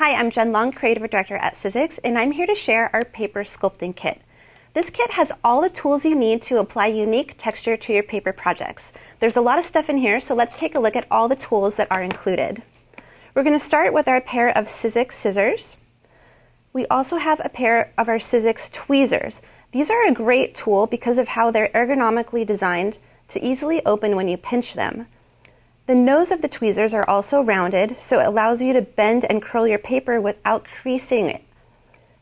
Hi, I'm Jen Long, Creative Director at Sizzix, and I'm here to share our Paper Sculpting Kit. This kit has all the tools you need to apply unique texture to your paper projects. There's a lot of stuff in here, so let's take a look at all the tools that are included. We're going to start with our pair of Sizzix scissors. We also have a pair of our Sizzix Tweezers. These are a great tool because of how they're ergonomically designed to easily open when you pinch them. The nose of the tweezers are also rounded, so it allows you to bend and curl your paper without creasing it.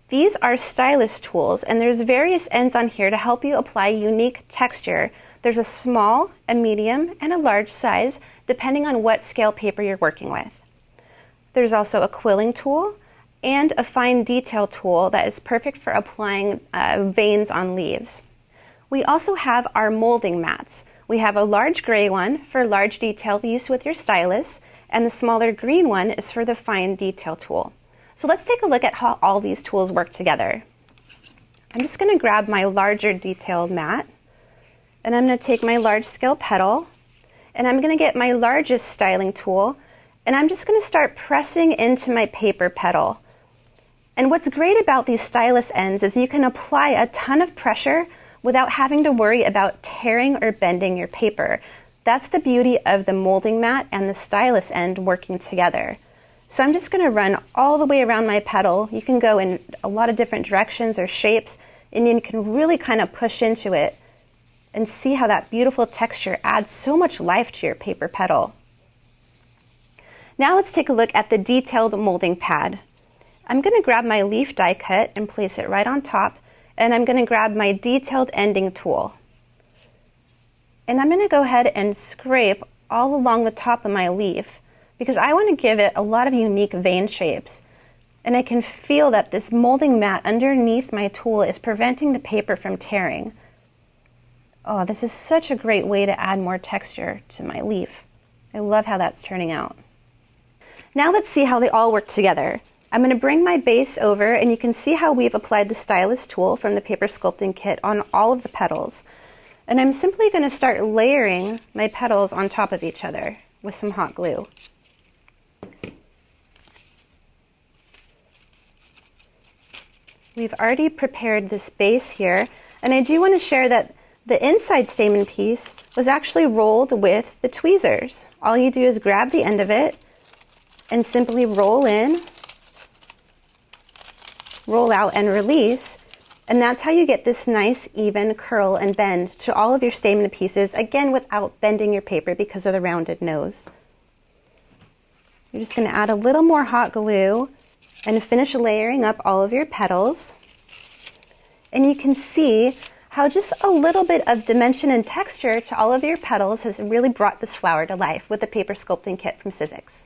These are Stylus Tools, and there's various ends on here to help you apply unique texture. There's a small, a medium, and a large size, depending on what scale paper you're working with. There's also a quilling tool and a fine detail tool that is perfect for applying veins on leaves. We also have our molding mats. We have a large gray one for large detail use with your stylus, and the smaller green one is for the fine detail tool. So let's take a look at how all these tools work together. I'm just going to grab my larger detailed mat, and I'm going to take my large scale petal, and I'm going to get my largest styling tool, and I'm just going to start pressing into my paper petal. And what's great about these stylus ends is you can apply a ton of pressure without having to worry about tearing or bending your paper. That's the beauty of the molding mat and the stylus end working together. So I'm just going to run all the way around my petal. You can go in a lot of different directions or shapes, and you can really kind of push into it and see how that beautiful texture adds so much life to your paper petal. Now let's take a look at the detailed molding pad. I'm going to grab my leaf die cut and place it right on top, and I'm going to grab my detailed ending tool. And I'm going to go ahead and scrape all along the top of my leaf because I want to give it a lot of unique vein shapes. And I can feel that this molding mat underneath my tool is preventing the paper from tearing. Oh, this is such a great way to add more texture to my leaf. I love how that's turning out. Now let's see how they all work together. I'm going to bring my base over, and you can see how we've applied the Stylus tool from the Paper Sculpting Kit on all of the petals. And I'm simply going to start layering my petals on top of each other with some hot glue. We've already prepared this base here, and I do want to share that the inside stamen piece was actually rolled with the tweezers. All you do is grab the end of it and simply roll in, roll out, and release, and that's how you get this nice even curl and bend to all of your stamen pieces, again without bending your paper because of the rounded nose. You're just going to add a little more hot glue and finish layering up all of your petals, and you can see how just a little bit of dimension and texture to all of your petals has really brought this flower to life with the Paper Sculpting Kit from Sizzix.